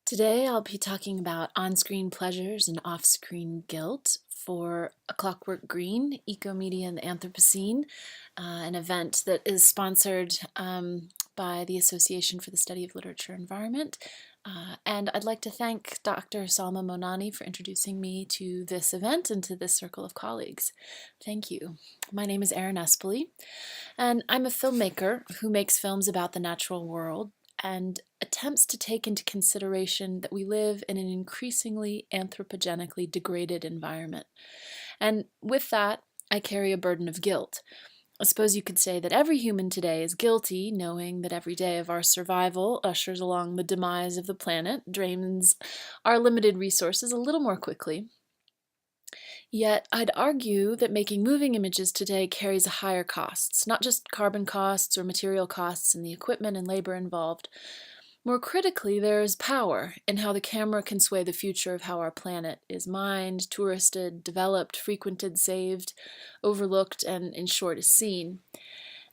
Today I'll be talking about on-screen pleasures and off-screen guilt for A Clockwork Green, Ecomedia and the Anthropocene, an event that is sponsored by the Association for the Study of Literature and Environment. And I'd like to thank Dr. Salma Monani for introducing me to this event and to this circle of colleagues. Thank you. My name is Erin Espily, and I'm a filmmaker who makes films about the natural world and attempts to take into consideration that we live in an increasingly anthropogenically degraded environment. And with that, I carry a burden of guilt. I suppose you could say that every human today is guilty, knowing that every day of our survival ushers along the demise of the planet, drains our limited resources a little more quickly. Yet I'd argue that making moving images today carries higher costs, not just carbon costs or material costs and the equipment and labor involved. More critically, there is power in how the camera can sway the future of how our planet is mined, touristed, developed, frequented, saved, overlooked, and in short, is seen.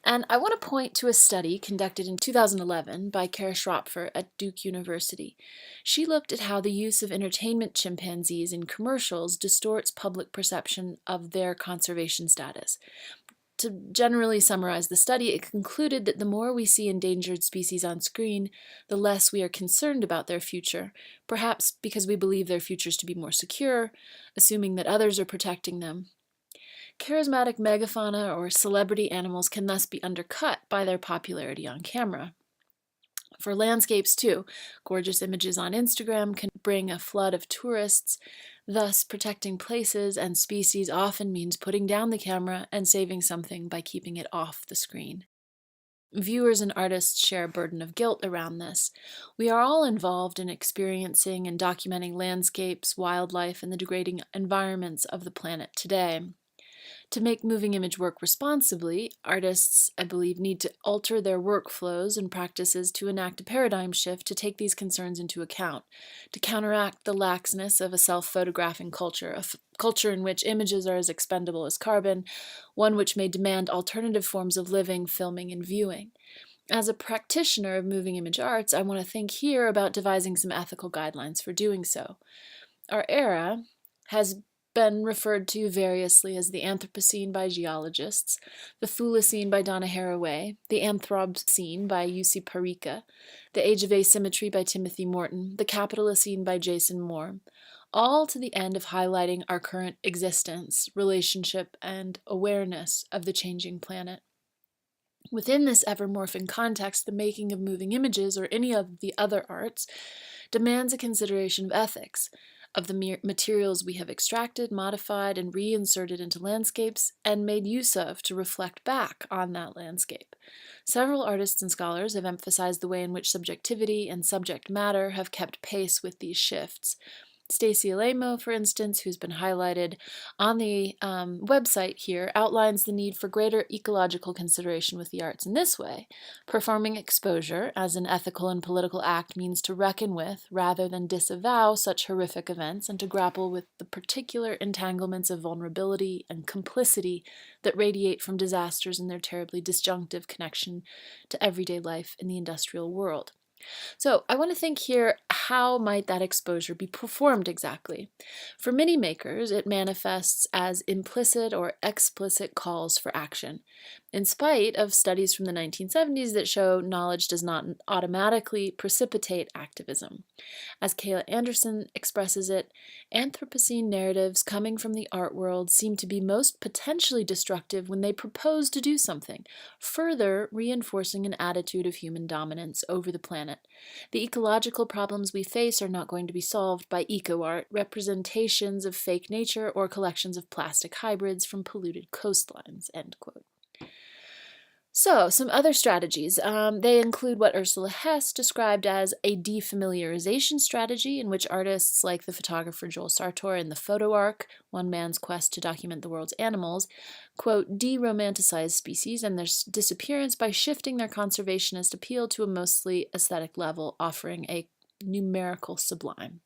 And I want to point to a study conducted in 2011 by Kara Schropfer at Duke University. She looked at how the use of entertainment chimpanzees in commercials distorts public perception of their conservation status. To generally summarize the study, it concluded that the more we see endangered species on screen, the less we are concerned about their future, perhaps because we believe their futures to be more secure, assuming that others are protecting them. Charismatic megafauna or celebrity animals can thus be undercut by their popularity on camera. For landscapes, too, gorgeous images on Instagram can bring a flood of tourists. Thus, protecting places and species often means putting down the camera and saving something by keeping it off the screen. Viewers and artists share a burden of guilt around this. We are all involved in experiencing and documenting landscapes, wildlife, and the degrading environments of the planet today. To make moving image work responsibly, artists, I believe, need to alter their workflows and practices to enact a paradigm shift to take these concerns into account, to counteract the laxness of a self-photographing culture, a culture in which images are as expendable as carbon, one which may demand alternative forms of living, filming, and viewing. As a practitioner of moving image arts, I want to think here about devising some ethical guidelines for doing so. Our era has been referred to variously as the Anthropocene by geologists, the Thulacene by Donna Haraway, the Anthropocene by Jussi Parikka, the Age of Asymmetry by Timothy Morton, the Capitalocene by Jason Moore, all to the end of highlighting our current existence, relationship, and awareness of the changing planet. Within this ever-morphing context, the making of moving images, or any of the other arts, demands a consideration of ethics, of the materials we have extracted, modified, and reinserted into landscapes, and made use of to reflect back on that landscape. Several artists and scholars have emphasized the way in which subjectivity and subject matter have kept pace with these shifts. Stacy Alamo, for instance, who's been highlighted on the website here, outlines the need for greater ecological consideration with the arts in this way. Performing exposure as an ethical and political act means to reckon with, rather than disavow, such horrific events and to grapple with the particular entanglements of vulnerability and complicity that radiate from disasters and their terribly disjunctive connection to everyday life in the industrial world. So I want to think here, how might that exposure be performed exactly? For many makers, it manifests as implicit or explicit calls for action, in spite of studies from the 1970s that show knowledge does not automatically precipitate activism. As Kayla Anderson expresses it, Anthropocene narratives coming from the art world seem to be most potentially destructive when they propose to do something, further reinforcing an attitude of human dominance over the planet. The ecological problems we face are not going to be solved by eco-art, representations of fake nature, or collections of plastic hybrids from polluted coastlines, end quote. So, some other strategies. They include what Ursula Hess described as a defamiliarization strategy, in which artists like the photographer Joel Sartor in The Photo Arc, One Man's Quest to Document the World's Animals, quote, de-romanticize species and their disappearance by shifting their conservationist appeal to a mostly aesthetic level, offering a numerical sublime.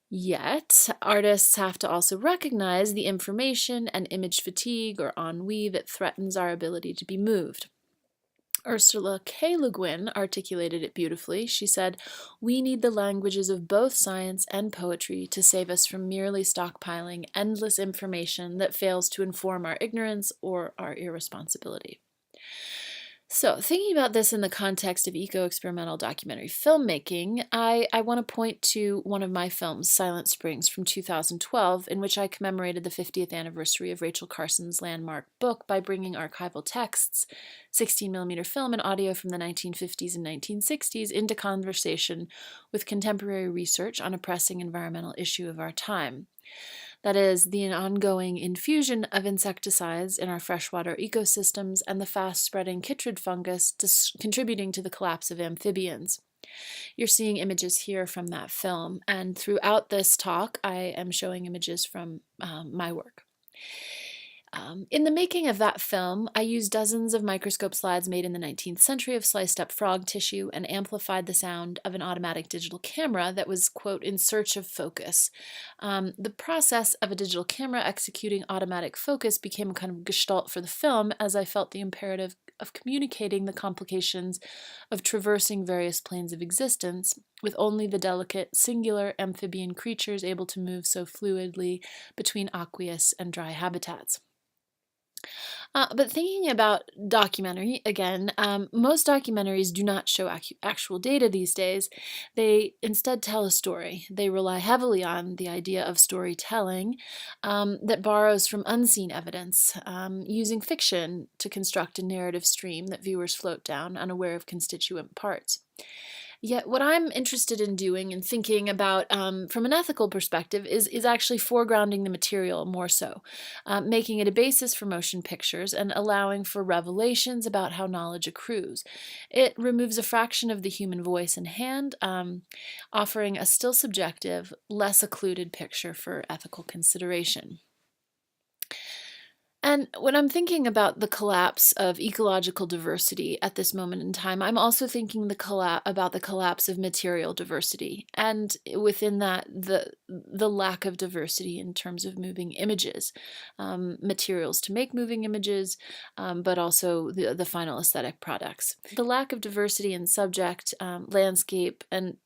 Yet, artists have to also recognize the information and image fatigue or ennui that threatens our ability to be moved. Ursula K. Le Guin articulated it beautifully. She said, "We need the languages of both science and poetry to save us from merely stockpiling endless information that fails to inform our ignorance or our irresponsibility." So, thinking about this in the context of eco-experimental documentary filmmaking, I want to point to one of my films, Silent Springs, from 2012, in which I commemorated the 50th anniversary of Rachel Carson's landmark book by bringing archival texts, 16mm film, and audio from the 1950s and 1960s into conversation with contemporary research on a pressing environmental issue of our time. That is, the ongoing infusion of insecticides in our freshwater ecosystems and the fast-spreading chytrid fungus contributing to the collapse of amphibians. You're seeing images here from that film, and throughout this talk, I am showing images from my work. In the making of that film, I used dozens of microscope slides made in the 19th century of sliced up frog tissue and amplified the sound of an automatic digital camera that was, quote, in search of focus. The process of a digital camera executing automatic focus became a kind of gestalt for the film, as I felt the imperative of communicating the complications of traversing various planes of existence with only the delicate, singular amphibian creatures able to move so fluidly between aqueous and dry habitats. But thinking about documentary, again, most documentaries do not show actual data these days. They instead tell a story. They rely heavily on the idea of storytelling that borrows from unseen evidence, using fiction to construct a narrative stream that viewers float down, unaware of constituent parts. Yet what I'm interested in doing and thinking about from an ethical perspective is actually foregrounding the material more so, making it a basis for motion pictures and allowing for revelations about how knowledge accrues. It removes a fraction of the human voice and hand, offering a still subjective, less occluded picture for ethical consideration. And when I'm thinking about the collapse of ecological diversity at this moment in time, I'm also thinking about the collapse of material diversity, and within that, the lack of diversity in terms of moving images, materials to make moving images, but also the final aesthetic products. The lack of diversity in subject, landscape, and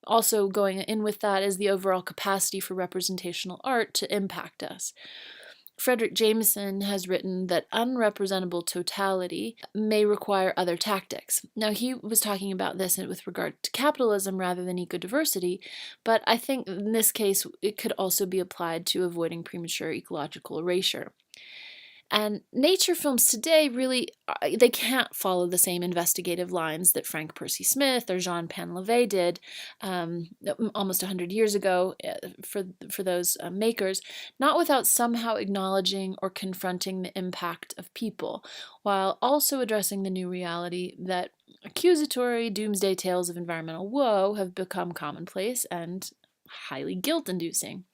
also going in with that is the overall capacity for representational art to impact us. Frederick Jameson has written that unrepresentable totality may require other tactics. Now, he was talking about this with regard to capitalism rather than ecodiversity, but I think in this case it could also be applied to avoiding premature ecological erasure. And nature films today really, they can't follow the same investigative lines that Frank Percy Smith or Jean Painlevé did almost 100 years ago for those makers, not without somehow acknowledging or confronting the impact of people, while also addressing the new reality that accusatory doomsday tales of environmental woe have become commonplace and highly guilt-inducing.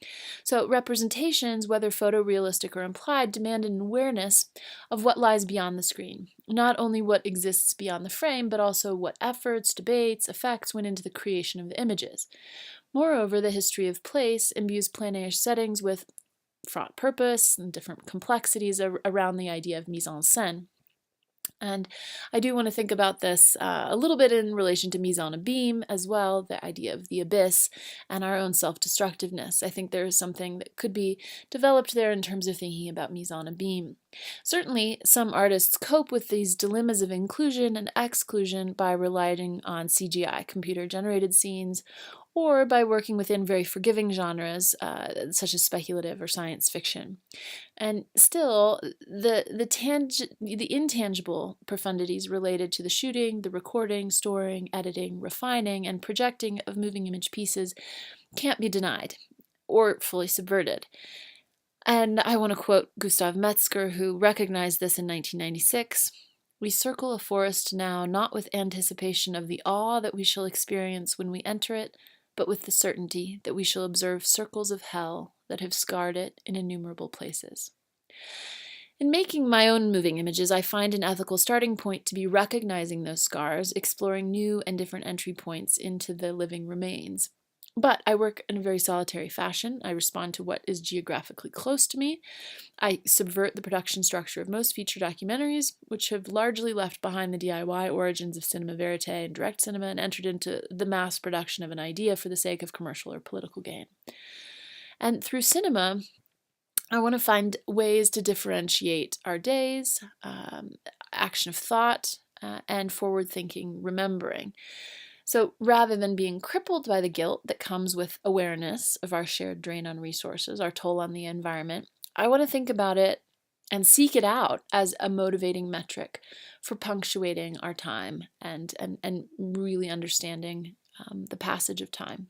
So representations, whether photorealistic or implied, demand an awareness of what lies beyond the screen, not only what exists beyond the frame, but also what efforts, debates, effects went into the creation of the images. Moreover, the history of place imbues plein air settings with fraught purpose and different complexities around the idea of mise en scène. And I do want to think about this a little bit in relation to mise en abîme as well, the idea of the abyss and our own self-destructiveness. I think there is something that could be developed there in terms of thinking about mise en abîme. Certainly, some artists cope with these dilemmas of inclusion and exclusion by relying on CGI, computer-generated scenes, or by working within very forgiving genres such as speculative or science fiction. And still, the intangible profundities related to the shooting, the recording, storing, editing, refining, and projecting of moving image pieces can't be denied or fully subverted. And I want to quote Gustav Metzger, who recognized this in 1996. "We circle a forest now not with anticipation of the awe that we shall experience when we enter it, but with the certainty that we shall observe circles of hell that have scarred it in innumerable places." In making my own moving images, I find an ethical starting point to be recognizing those scars, exploring new and different entry points into the living remains. But I work in a very solitary fashion. I respond to what is geographically close to me. I subvert the production structure of most feature documentaries, which have largely left behind the DIY origins of cinema verite and direct cinema and entered into the mass production of an idea for the sake of commercial or political gain. And through cinema, I want to find ways to differentiate our days, action of thought, and forward thinking remembering. So rather than being crippled by the guilt that comes with awareness of our shared drain on resources, our toll on the environment, I want to think about it and seek it out as a motivating metric for punctuating our time and really understanding the passage of time.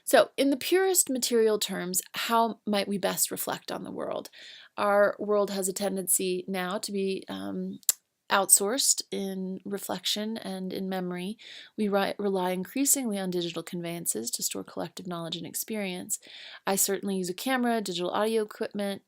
So, in the purest material terms, how might we best reflect on the world? Our world has a tendency now to be outsourced in reflection and in memory. We rely increasingly on digital conveyances to store collective knowledge and experience. I certainly use a camera, digital audio equipment,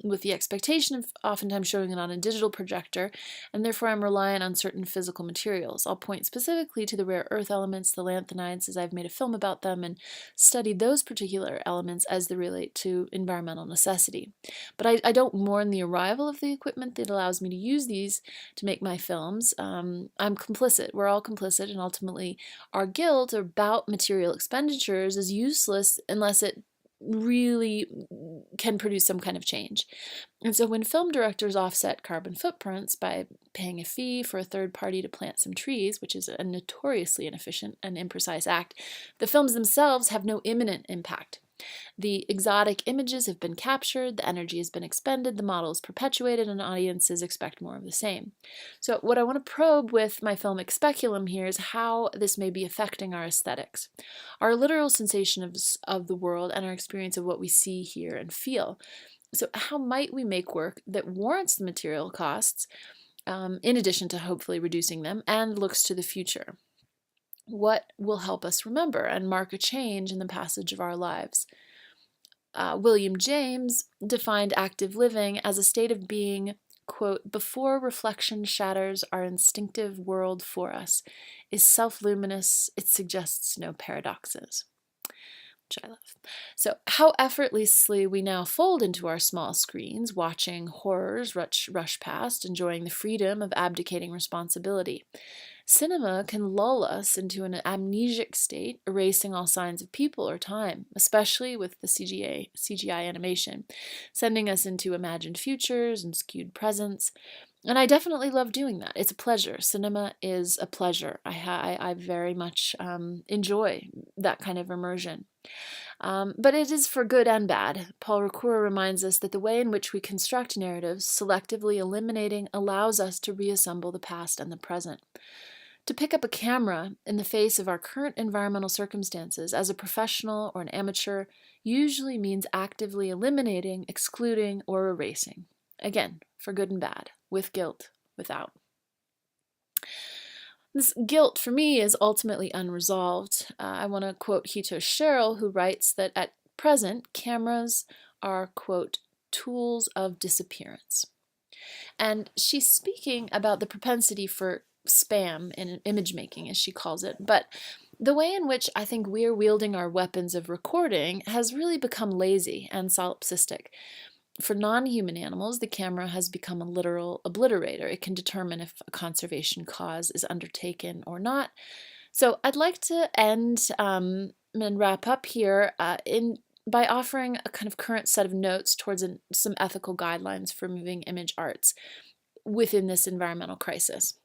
with the expectation of oftentimes showing it on a digital projector, and therefore I'm reliant on certain physical materials. I'll point specifically to the rare earth elements, the lanthanides, as I've made a film about them and studied those particular elements as they relate to environmental necessity. But I don't mourn the arrival of the equipment that allows me to use these to make my films. I'm complicit. We're all complicit, and ultimately our guilt about material expenditures is useless unless it really can produce some kind of change. And so when film directors offset carbon footprints by paying a fee for a third party to plant some trees, which is a notoriously inefficient and imprecise act, the films themselves have no imminent impact. The exotic images have been captured, the energy has been expended, the model is perpetuated, and audiences expect more of the same. So what I want to probe with my film Expeculum here is how this may be affecting our aesthetics, our literal sensation of the world, and our experience of what we see, hear, and feel. So how might we make work that warrants the material costs, in addition to hopefully reducing them, and looks to the future? What will help us remember and mark a change in the passage of our lives? William James defined active living as a state of being, quote, before reflection shatters our instinctive world for us, is self-luminous, it suggests no paradoxes. Which I love. So how effortlessly we now fold into our small screens, watching horrors rush past, enjoying the freedom of abdicating responsibility. Cinema can lull us into an amnesic state, erasing all signs of people or time, especially with the CGI animation, sending us into imagined futures and skewed presents. And I definitely love doing that. It's a pleasure. Cinema is a pleasure. I very much enjoy that kind of immersion. But it is for good and bad. Paul Ricoeur reminds us that the way in which we construct narratives, selectively eliminating, allows us to reassemble the past and the present. To pick up a camera in the face of our current environmental circumstances as a professional or an amateur usually means actively eliminating, excluding, or erasing. Again, for good and bad, with guilt, without. This guilt for me is ultimately unresolved. I want to quote Hito Sherrill, who writes that at present, cameras are, quote, tools of disappearance. And she's speaking about the propensity for spam in image making, as she calls it, but the way in which I think we're wielding our weapons of recording has really become lazy and solipsistic. For non-human animals, the camera has become a literal obliterator. It can determine if a conservation cause is undertaken or not. So I'd like to end and wrap up here by offering a kind of current set of notes towards some ethical guidelines for moving image arts within this environmental crisis.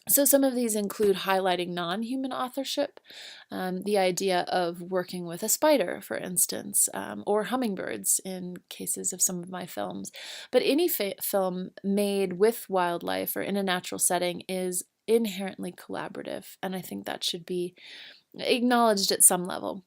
So some of these include highlighting non-human authorship, the idea of working with a spider, for instance, or hummingbirds in cases of some of my films. But any film made with wildlife or in a natural setting is inherently collaborative, and I think that should be acknowledged at some level.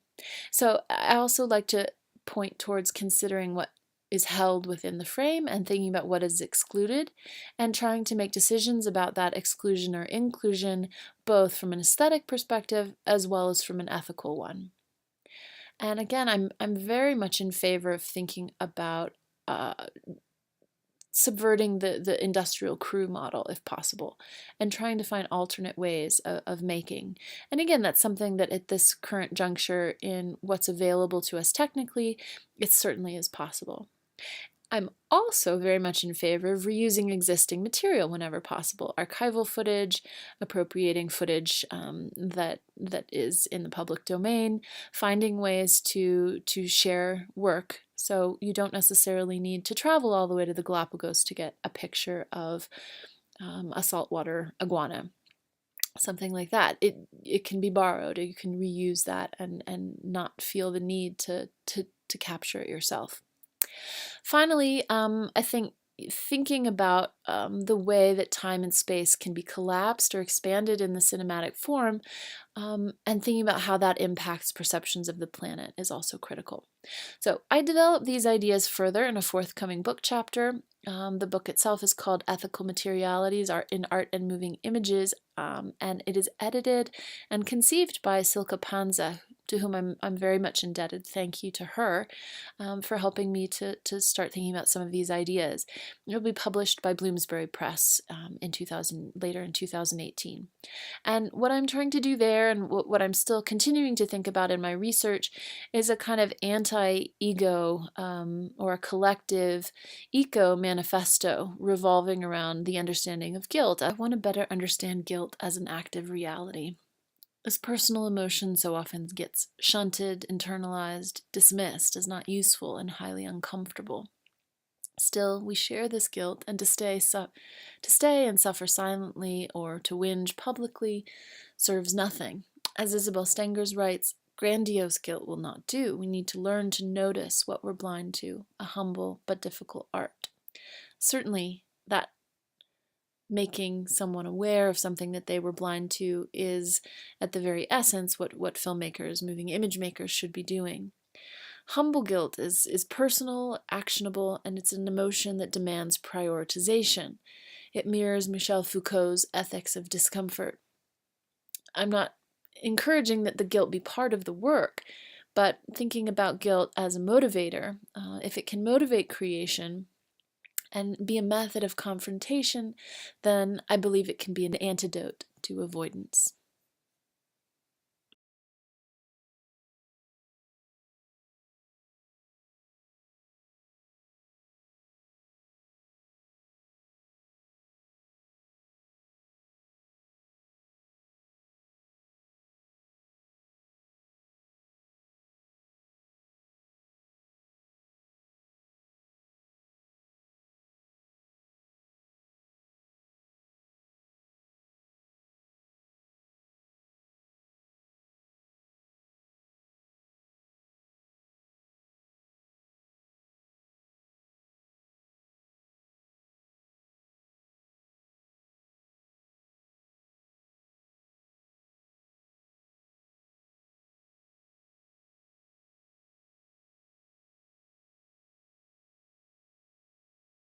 So I also like to point towards considering what is held within the frame and thinking about what is excluded and trying to make decisions about that exclusion or inclusion both from an aesthetic perspective as well as from an ethical one. And again, I'm very much in favor of thinking about subverting the industrial crew model if possible, and trying to find alternate ways of making. And again, that's something that at this current juncture in what's available to us technically, it certainly is possible. I'm also very much in favor of reusing existing material whenever possible. Archival footage, appropriating footage that is in the public domain, finding ways to share work. So you don't necessarily need to travel all the way to the Galapagos to get a picture of a saltwater iguana. Something like that. It can be borrowed. You can reuse that and not feel the need to capture it yourself. Finally, I think thinking about the way that time and space can be collapsed or expanded in the cinematic form, and thinking about how that impacts perceptions of the planet is also critical. So I developed these ideas further in a forthcoming book chapter. The book itself is called Ethical Materialities in Art and Moving Images, and it is edited and conceived by Silke Panza, to whom I'm very much indebted. Thank you to her for helping me to start thinking about some of these ideas. It'll be published by Bloomsbury Press later in 2018. And what I'm trying to do there, and what I'm still continuing to think about in my research, is a kind of anti-ego or a collective eco-manifesto revolving around the understanding of guilt. I want to better understand guilt as an active reality. This personal emotion so often gets shunted, internalized, dismissed as not useful and highly uncomfortable. Still, we share this guilt, and to stay and suffer silently or to whinge publicly serves nothing. As Isabel Stengers writes, grandiose guilt will not do. We need to learn to notice what we're blind to, a humble but difficult art. Certainly, that making someone aware of something that they were blind to is, at the very essence, what filmmakers, moving image makers should be doing. Humble guilt is personal, actionable, and it's an emotion that demands prioritization. It mirrors Michel Foucault's ethics of discomfort. I'm not encouraging that the guilt be part of the work, but thinking about guilt as a motivator, if it can motivate creation and be a method of confrontation, then I believe it can be an antidote to avoidance.